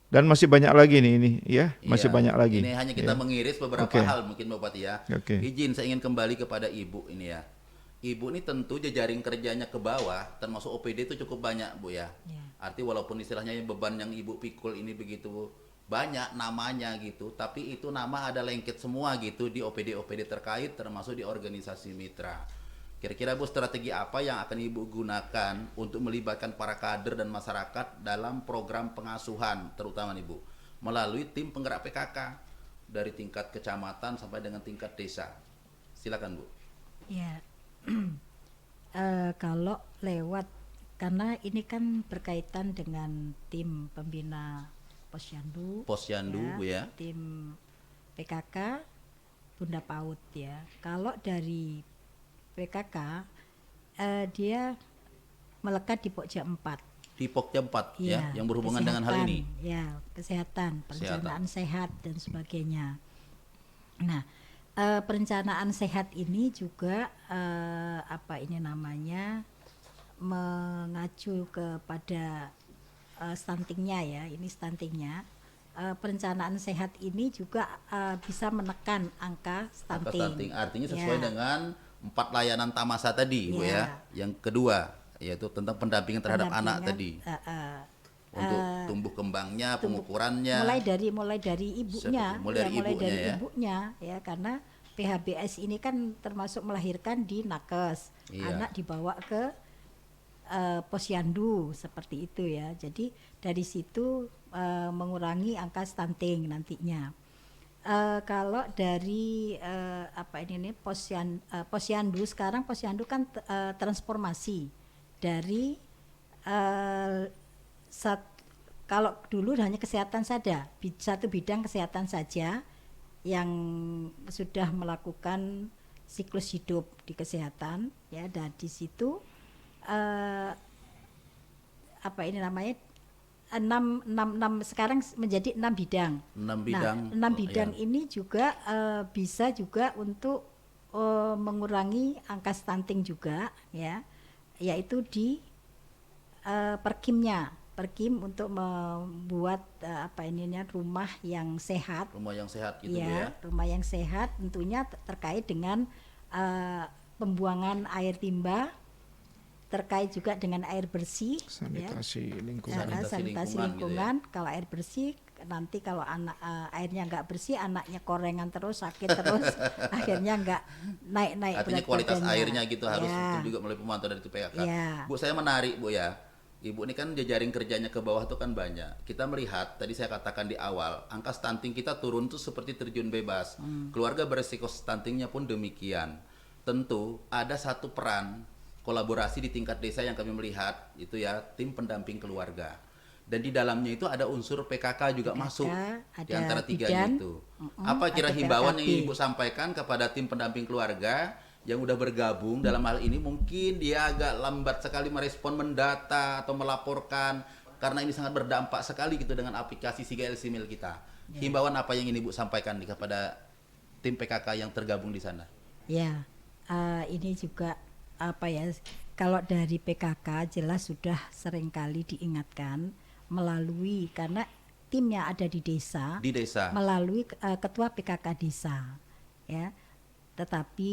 Speaker 2: Dan masih banyak lagi ini ya, masih banyak lagi.
Speaker 1: Ini hanya kita mengiris beberapa hal mungkin Bupati, ya. Izin saya ingin kembali kepada Ibu ini, ya. Ibu ini tentu jejaring kerjanya ke bawah, termasuk OPD itu cukup banyak, Bu, ya. Arti walaupun istilahnya beban yang Ibu pikul ini begitu banyak namanya gitu, tapi itu nama ada lengket semua gitu di OPD-OPD terkait termasuk di organisasi mitra. Kira-kira Bu, strategi apa yang akan Ibu gunakan untuk melibatkan para kader dan masyarakat dalam program pengasuhan terutama nih Bu, melalui tim penggerak PKK dari tingkat kecamatan sampai dengan tingkat desa. Silakan Bu.
Speaker 3: Ya, kalau lewat, karena ini kan berkaitan dengan tim pembina Posyandu,
Speaker 1: Posyandu Bu ya.
Speaker 3: tim PKK, Bunda PAUD ya. Kalau dari PKK, dia melekat di Pokja 4.
Speaker 1: Di Pokja 4 ya,
Speaker 3: Iya,
Speaker 1: yang berhubungan dengan hal
Speaker 3: kesehatan,
Speaker 1: ini.
Speaker 3: Ya, kesehatan, perencanaan sehat dan sebagainya. Nah, perencanaan sehat ini juga mengacu kepada stuntingnya ya. Ini stuntingnya. Perencanaan sehat ini juga bisa menekan angka
Speaker 1: Angka
Speaker 3: stunting.
Speaker 1: stunting artinya sesuai
Speaker 3: Ya.
Speaker 1: dengan 4 layanan Tamasa tadi Bu
Speaker 3: Ya.
Speaker 1: ya. Yang kedua yaitu tentang pendampingan terhadap anak tadi. Untuk tumbuh kembangnya, pengukurannya.
Speaker 3: mulai dari ibunya,
Speaker 1: Mulai dari ibunya ya.
Speaker 3: ibunya ya, karena PHBS ini kan termasuk melahirkan di nakes,
Speaker 1: Iya.
Speaker 3: anak dibawa ke posyandu seperti itu ya. Jadi dari situ mengurangi angka stunting nantinya. Kalau dari posyandu, sekarang posyandu kan transformasi dari kalau dulu hanya kesehatan saja, satu bidang kesehatan saja yang sudah melakukan siklus hidup di kesehatan ya, dan di situ enam sekarang menjadi 6 bidang.
Speaker 1: 6 bidang.
Speaker 3: Nah, 6 bidang
Speaker 1: ya.
Speaker 3: ini juga bisa juga untuk mengurangi angka stunting juga ya, yaitu di Perkimnya. Perkim untuk membuat rumah yang sehat.
Speaker 1: Rumah yang sehat gitu Bu
Speaker 3: Ya,
Speaker 1: ya.
Speaker 3: rumah yang sehat tentunya terkait dengan pembuangan air timba, terkait juga dengan air bersih,
Speaker 2: Sanitasi lingkungan.
Speaker 1: Sanitasi
Speaker 3: sanitasi
Speaker 1: lingkungan
Speaker 3: lingkungan. Kalau air bersih, nanti kalau airnya nggak bersih, anaknya korengan terus, sakit terus, akhirnya nggak naik
Speaker 1: Artinya
Speaker 3: berat
Speaker 1: kualitas
Speaker 3: badannya.
Speaker 1: airnya gitu harus
Speaker 3: Ya.
Speaker 1: itu juga melalui pemantauan dari PKK.
Speaker 3: Ya.
Speaker 1: Bu, saya menarik Bu ya. Ibu ini kan jejaring kerjanya ke bawah tuh kan banyak. Kita melihat tadi saya katakan di awal, angka stunting kita turun tuh seperti terjun bebas. Keluarga beresiko stuntingnya pun demikian. Tentu ada satu peran kolaborasi di tingkat desa yang kami melihat itu ya, tim pendamping keluarga. Dan di dalamnya itu ada unsur PKK juga
Speaker 3: PKK,
Speaker 1: masuk di
Speaker 3: ada
Speaker 1: antara tiganya
Speaker 3: bidan,
Speaker 1: itu. Apa kira
Speaker 3: ada
Speaker 1: himbauan
Speaker 3: PLKB.
Speaker 1: yang Ibu sampaikan kepada tim pendamping keluarga yang udah bergabung dalam hal ini? Mungkin dia agak lambat sekali merespon, mendata atau melaporkan karena ini sangat berdampak sekali gitu dengan aplikasi Sigel Simil kita. Himbauan apa yang ini Bu sampaikan kepada tim PKK yang tergabung di sana?
Speaker 3: Ya, ini juga kalau dari PKK jelas sudah seringkali diingatkan melalui, karena timnya ada di desa, melalui ketua PKK desa ya. Tetapi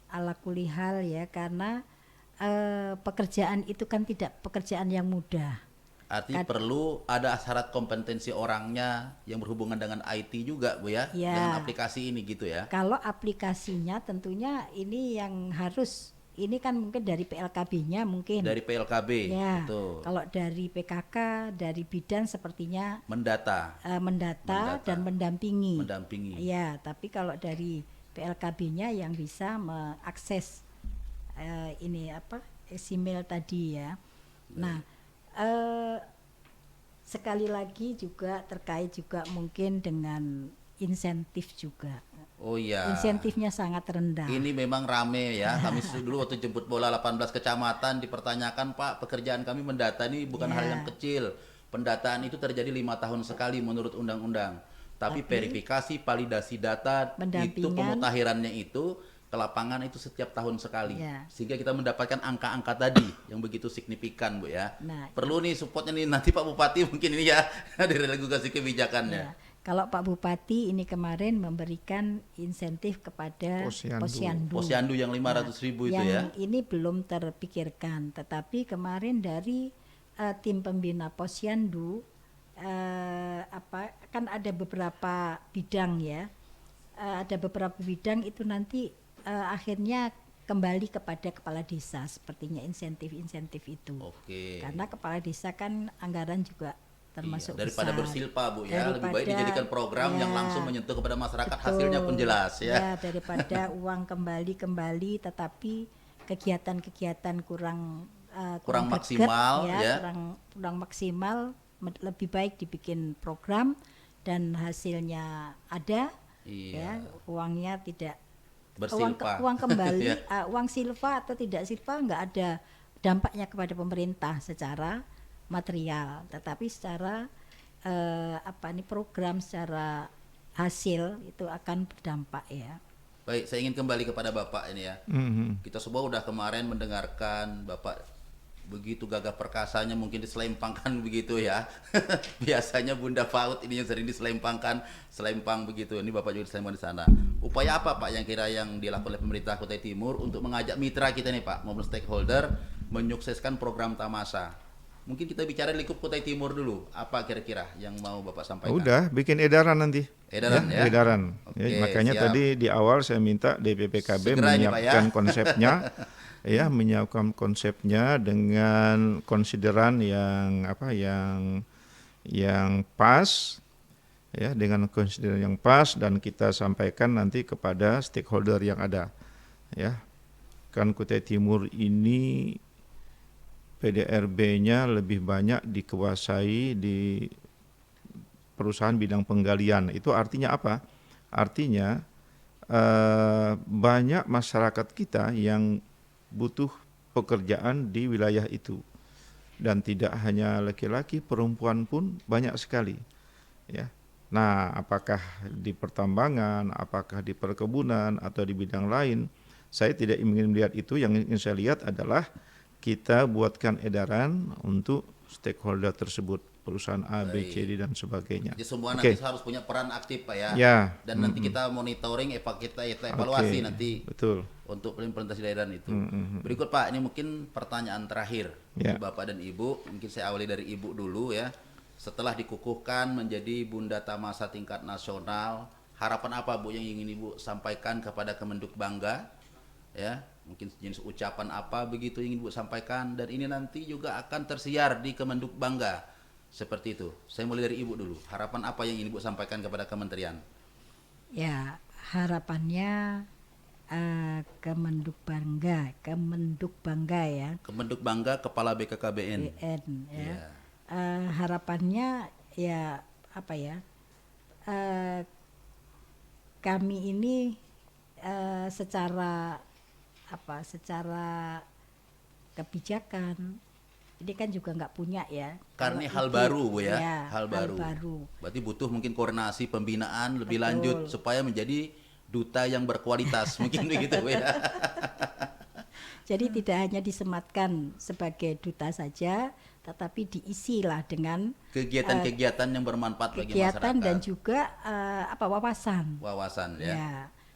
Speaker 3: ala kulihal ya, karena pekerjaan itu kan tidak pekerjaan yang mudah.
Speaker 1: Artinya perlu ada syarat kompetensi orangnya yang berhubungan dengan IT juga Bu ya,
Speaker 3: Ya.
Speaker 1: dengan aplikasi ini gitu ya.
Speaker 3: Kalau aplikasinya tentunya ini yang harus, ini kan mungkin dari PLKB-nya mungkin.
Speaker 1: Dari PLKB,
Speaker 3: Ya,
Speaker 1: betul.
Speaker 3: kalau dari PKK, dari bidan sepertinya
Speaker 1: Mendata,
Speaker 3: mendata dan mendampingi.
Speaker 1: mendampingi.
Speaker 3: Ya, tapi kalau dari PLKB-nya yang bisa mengakses email tadi ya. Nah, sekali lagi juga terkait juga mungkin dengan insentif juga.
Speaker 1: Oh iya.
Speaker 3: Insentifnya sangat rendah.
Speaker 1: Ini memang rame ya. Kami dulu waktu jemput bola 18 kecamatan dipertanyakan, Pak, pekerjaan kami mendata ini bukan hal yang kecil. Pendataan itu terjadi 5 tahun sekali menurut undang-undang. Tapi verifikasi, validasi data, itu pemutakhirannya itu ke lapangan itu setiap tahun sekali.
Speaker 3: Ya.
Speaker 1: Sehingga kita mendapatkan angka-angka tadi yang begitu signifikan Bu ya.
Speaker 3: Nah,
Speaker 1: perlu nih supportnya nih nanti Pak Bupati mungkin ini ya dari regulasi kebijakannya.
Speaker 3: ya. Kalau Pak Bupati ini kemarin memberikan insentif kepada
Speaker 1: Posyandu yang 500.000 itu ya.
Speaker 3: Yang ini belum terpikirkan, tetapi kemarin dari tim pembina Posyandu kan ada beberapa bidang ya. Ada beberapa bidang itu nanti akhirnya kembali kepada kepala desa sepertinya insentif-insentif itu.
Speaker 1: Oke.
Speaker 3: Karena kepala desa kan anggaran juga termasuk
Speaker 1: Iya, daripada
Speaker 3: besar.
Speaker 1: bersilpa Bu ya, lebih baik
Speaker 3: Daripada,
Speaker 1: dijadikan program yang
Speaker 3: ya,
Speaker 1: langsung menyentuh kepada masyarakat,
Speaker 3: betul.
Speaker 1: hasilnya pun jelas ya.
Speaker 3: Ya, daripada uang kembali tetapi kegiatan-kegiatan kurang
Speaker 1: Kurang
Speaker 3: greget,
Speaker 1: maksimal, ya.
Speaker 3: kurang maksimal, lebih baik dibikin program dan hasilnya ada,
Speaker 1: Iya.
Speaker 3: ya, uangnya tidak
Speaker 1: Bersilpa.
Speaker 3: uang kembali,
Speaker 1: Ya.
Speaker 3: uang silpa atau tidak silpa nggak ada dampaknya kepada pemerintah secara material, tetapi secara program secara hasil itu akan berdampak ya.
Speaker 1: Baik, saya ingin kembali kepada Bapak ini ya. Kita semua udah kemarin mendengarkan Bapak begitu gagah perkasanya, mungkin diselempangkan begitu ya. Biasanya Bunda PAUD ini yang sering diselempangkan, selempang begitu. Ini Bapak juga diselempang di sana. Upaya apa Pak yang dilakukan oleh pemerintah Kutai Timur untuk mengajak mitra kita nih Pak, maupun stakeholder menyukseskan program Tamasa? Mungkin kita bicara di lingkup Kutai Timur dulu. Apa kira-kira yang mau Bapak sampaikan?
Speaker 2: Udah bikin edaran nanti.
Speaker 1: Edaran ya?
Speaker 2: Edaran.
Speaker 1: Oke,
Speaker 2: Makanya
Speaker 1: siap.
Speaker 2: tadi di awal saya minta DPPKB
Speaker 1: Segera ini, Pak, ya.
Speaker 2: menyiapkan konsepnya, ya, menyiapkan konsepnya dengan konsideran yang pas, ya, dengan konsideran yang pas, dan kita sampaikan nanti kepada stakeholder yang ada, ya. Kan Kutai Timur ini PDRB-nya lebih banyak dikuasai di perusahaan bidang penggalian. Itu artinya apa? Artinya banyak masyarakat kita yang butuh pekerjaan di wilayah itu, dan tidak hanya laki-laki, perempuan pun banyak sekali, ya. Nah, apakah di pertambangan, apakah di perkebunan atau di bidang lain, saya tidak ingin melihat itu. Yang ingin saya lihat adalah kita buatkan edaran untuk stakeholder tersebut, perusahaan A, B, C, D dan sebagainya.
Speaker 1: Jadi semua
Speaker 2: Oke.
Speaker 1: nanti harus punya peran aktif Pak ya.
Speaker 2: Ya.
Speaker 1: Dan nanti kita monitoring, kita evaluasi
Speaker 2: Oke,
Speaker 1: nanti
Speaker 2: betul.
Speaker 1: untuk implementasi daerah itu. Berikut Pak, ini mungkin pertanyaan terakhir
Speaker 2: Ya.
Speaker 1: dari Bapak dan Ibu. Mungkin saya awali dari Ibu dulu ya. Setelah dikukuhkan menjadi Bunda Tamasa tingkat nasional, harapan apa Bu yang ingin Ibu sampaikan kepada Kemenduk Bangga? Ya, mungkin jenis ucapan apa begitu ingin Bu sampaikan, dan ini nanti juga akan tersiar di Kemenduk Bangga. Seperti itu. Saya mulai dari Ibu dulu. Harapan apa yang ingin Ibu sampaikan kepada kementerian?
Speaker 3: Ya, harapannya Kemenduk Bangga ya.
Speaker 1: Kemenduk Bangga Kepala BKKBN.
Speaker 3: BN ya.
Speaker 1: Iya.
Speaker 3: Harapannya ya apa ya? Kami ini secara kebijakan ini kan juga nggak punya ya.
Speaker 1: Karena ini
Speaker 3: Kalau
Speaker 1: hal
Speaker 3: itu,
Speaker 1: baru Bu ya,
Speaker 3: hal
Speaker 1: baru. Berarti butuh mungkin koordinasi pembinaan lebih
Speaker 3: Betul.
Speaker 1: lanjut supaya menjadi duta yang berkualitas mungkin begitu Bu ya.
Speaker 3: Jadi tidak hanya disematkan sebagai duta saja, tetapi diisilah dengan
Speaker 1: Kegiatan-kegiatan yang bermanfaat bagi
Speaker 3: kegiatan
Speaker 1: masyarakat.
Speaker 3: dan juga wawasan.
Speaker 1: Wawasan ya.
Speaker 3: Ya,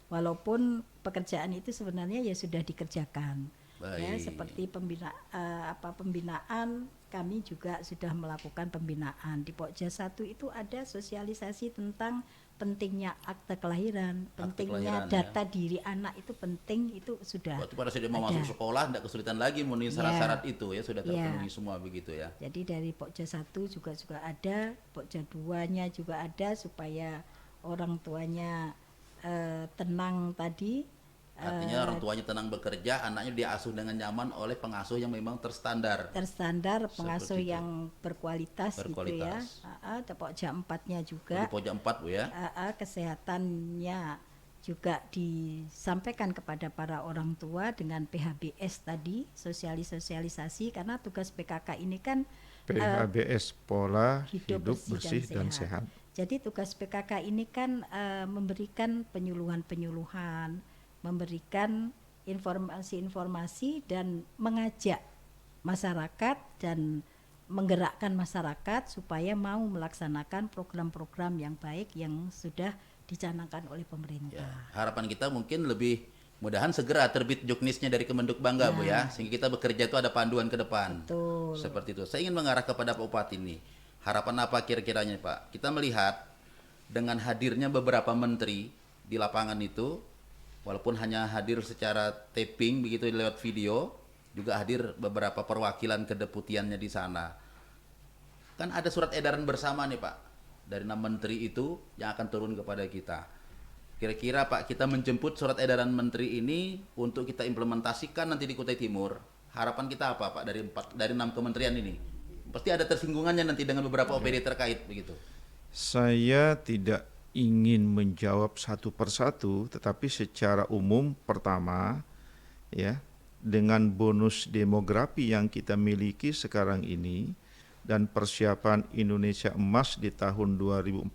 Speaker 3: walaupun pekerjaan itu sebenarnya ya sudah dikerjakan. Ya,
Speaker 1: Baik.
Speaker 3: seperti pembinaan, kami juga sudah melakukan pembinaan. Di Pokja 1 itu ada sosialisasi tentang pentingnya akte kelahiran, pentingnya
Speaker 1: kelahiran,
Speaker 3: data diri anak itu penting, itu sudah.
Speaker 1: Waktu pada saat dia mau
Speaker 3: ada.
Speaker 1: masuk sekolah tidak kesulitan lagi memenuhi
Speaker 3: Ya.
Speaker 1: syarat-syarat itu ya, sudah terpenuhi
Speaker 3: Ya.
Speaker 1: semua begitu ya.
Speaker 3: Jadi dari Pokja 1 juga ada, Pokja 2-nya juga ada supaya orang tuanya tenang tadi.
Speaker 1: Artinya orang tuanya tenang bekerja, anaknya diasuh dengan nyaman oleh pengasuh yang memang terstandar.
Speaker 3: Pengasuh
Speaker 1: Seperti itu.
Speaker 3: yang berkualitas gitu ya.
Speaker 1: Berkualitas.
Speaker 3: Ada Pokja 4-nya juga.
Speaker 1: Di pojok 4 Bu ya.
Speaker 3: Kesehatannya juga disampaikan kepada para orang tua dengan PHBS tadi, sosialisasi, karena tugas PKK ini kan
Speaker 2: PHBS, pola
Speaker 3: hidup
Speaker 2: hidup
Speaker 3: bersih
Speaker 2: bersih dan sehat.
Speaker 3: Jadi tugas PKK ini kan memberikan penyuluhan-penyuluhan, memberikan informasi-informasi dan mengajak masyarakat dan menggerakkan masyarakat supaya mau melaksanakan program-program yang baik yang sudah dicanangkan oleh pemerintah.
Speaker 1: Ya, harapan kita mungkin lebih mudahan segera terbit juknisnya dari Kemenduk Bangga Bu ya, sehingga kita bekerja itu ada panduan ke depan.
Speaker 3: Betul.
Speaker 1: Seperti itu. Saya ingin mengarah kepada Pak Bupati ini. Harapan apa kira-kiranya Pak? Kita melihat dengan hadirnya beberapa menteri di lapangan itu, walaupun hanya hadir secara taping begitu lewat video, juga hadir beberapa perwakilan kedeputiannya di sana. Kan ada surat edaran bersama nih Pak, dari 6 menteri itu yang akan turun kepada kita. Kira-kira Pak, kita menjemput surat edaran menteri ini untuk kita implementasikan nanti di Kutai Timur. Harapan kita apa Pak dari 6 kementerian ini? Pasti ada tersinggungannya nanti dengan beberapa OPD terkait begitu.
Speaker 2: Saya tidak ingin menjawab satu persatu, tetapi secara umum pertama ya, dengan bonus demografi yang kita miliki sekarang ini dan persiapan Indonesia Emas di tahun 2045-2050,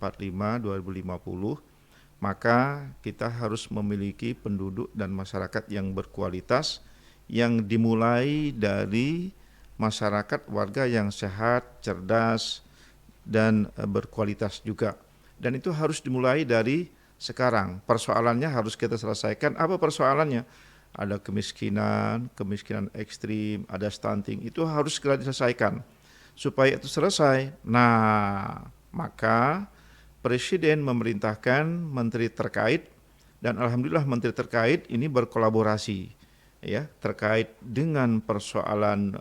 Speaker 2: maka kita harus memiliki penduduk dan masyarakat yang berkualitas, yang dimulai dari masyarakat warga yang sehat, cerdas, dan berkualitas juga. Dan itu harus dimulai dari sekarang. Persoalannya harus kita selesaikan. Apa persoalannya? Ada kemiskinan ekstrim, ada stunting. Itu harus segera diselesaikan. Supaya itu selesai, nah maka Presiden memerintahkan menteri terkait, dan alhamdulillah menteri terkait ini berkolaborasi ya terkait dengan persoalan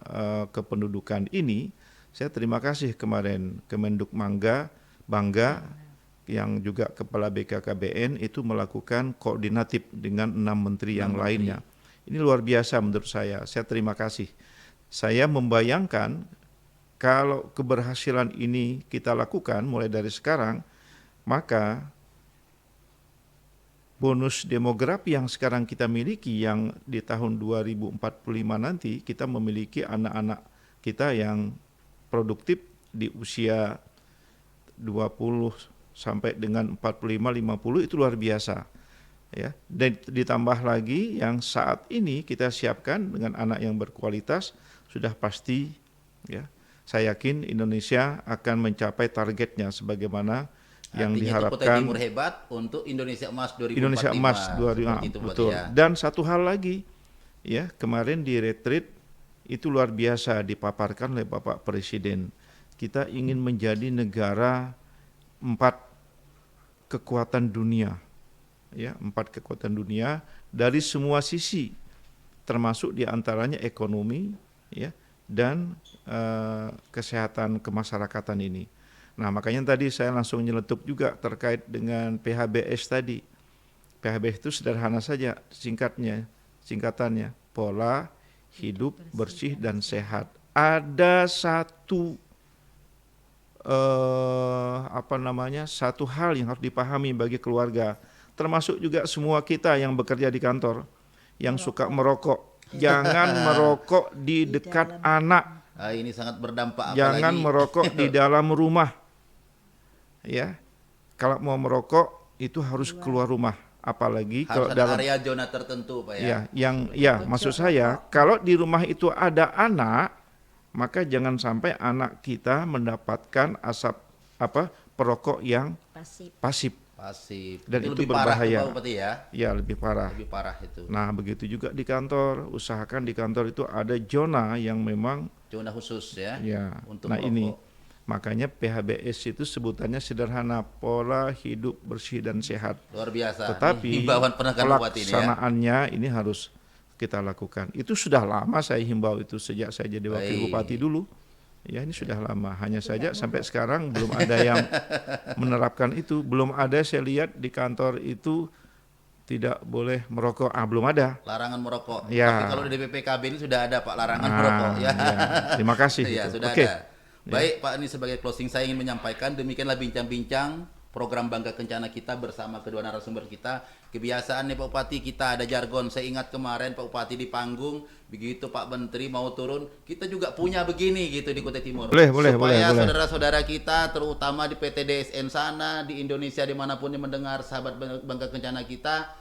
Speaker 2: kependudukan ini. Saya terima kasih kemarin Kemenduk Bangga yang juga Kepala BKKBN itu melakukan koordinatif dengan 6 menteri yang lainnya. Ini luar biasa menurut saya terima kasih. Saya membayangkan kalau keberhasilan ini kita lakukan mulai dari sekarang, maka bonus demografi yang sekarang kita miliki yang di tahun 2045 nanti kita memiliki anak-anak kita yang produktif di usia 20 sampai dengan 45-50 itu luar biasa ya. Dan ditambah lagi yang saat ini kita siapkan dengan anak yang berkualitas, sudah pasti ya saya yakin Indonesia akan mencapai targetnya sebagaimana yang diharapkan.
Speaker 1: Kutai Timur hebat untuk Indonesia Emas 2045.
Speaker 2: Indonesia Emas 2045, betul. Ya. Dan satu hal lagi, ya kemarin di retreat itu luar biasa dipaparkan oleh Bapak Presiden. Kita ingin menjadi negara 4 kekuatan dunia, ya 4 kekuatan dunia dari semua sisi, termasuk diantaranya ekonomi, ya dan kesehatan kemasyarakatan ini. Nah makanya tadi saya langsung nyeletuk juga terkait dengan PHBS tadi. PHBS itu sederhana saja singkatannya pola hidup bersih dan sehat. Ada satu satu hal yang harus dipahami bagi keluarga, termasuk juga semua kita yang bekerja di kantor, yang suka merokok. Jangan merokok di dekat anak.
Speaker 1: Ini sangat berdampak.
Speaker 2: Jangan merokok di dalam rumah. Ya, kalau mau merokok itu harus keluar rumah, apalagi
Speaker 1: harus
Speaker 2: kalau
Speaker 1: ada
Speaker 2: dalam
Speaker 1: area zona tertentu, Pak ya.
Speaker 2: Maksud saya kalau di rumah itu ada anak, maka jangan sampai anak kita mendapatkan asap perokok yang pasif. Dan itu
Speaker 1: lebih
Speaker 2: berbahaya.
Speaker 1: Parah, Pak, ya?
Speaker 2: Ya, lebih parah.
Speaker 1: Lebih parah itu.
Speaker 2: Nah, begitu juga di kantor. Usahakan di kantor itu ada zona yang memang
Speaker 1: zona khusus ya.
Speaker 2: Ya.
Speaker 1: Untuk
Speaker 2: nah,
Speaker 1: merokok.
Speaker 2: ini makanya PHBS itu sebutannya sederhana, pola hidup bersih dan sehat.
Speaker 1: Luar biasa.
Speaker 2: Tetapi pelaksanaannya ini harus kita lakukan. Itu sudah lama saya himbau itu sejak saya jadi wakil bupati dulu. Ya ini sudah lama, hanya saja sampai sekarang belum ada yang menerapkan itu. Belum ada saya lihat di kantor itu tidak boleh merokok, belum ada.
Speaker 1: Larangan merokok.
Speaker 2: Ya.
Speaker 1: Tapi kalau di BPKB ini sudah ada Pak larangan merokok ya.
Speaker 2: Terima kasih.
Speaker 1: Ya, sudah ada. Baik Pak, ini sebagai closing saya ingin menyampaikan demikianlah bincang-bincang program Bangga Kencana kita bersama kedua narasumber kita. Kebiasaan nih Pak Bupati, kita ada jargon. Saya ingat kemarin Pak Bupati di panggung, begitu Pak Menteri mau turun, kita juga punya begini gitu di Kutai Timur. Supaya saudara-saudara kita, terutama di PT DSN sana, di Indonesia dimanapun yang mendengar sahabat Bangga Kencana kita,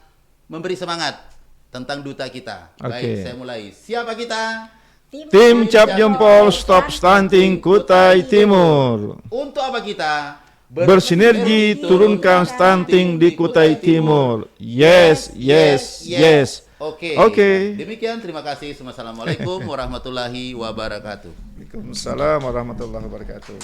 Speaker 1: memberi semangat tentang duta kita. Baik, saya mulai. Siapa kita?
Speaker 2: Tim Cap Jempol Stop Stunting Kutai Timur.
Speaker 1: Untuk apa kita?
Speaker 2: Bersinergi turunkan stunting di Kutai Timur. Yes.
Speaker 1: Oke. Demikian, terima kasih. Assalamualaikum warahmatullahi wabarakatuh.
Speaker 2: Waalaikumsalam warahmatullahi wabarakatuh.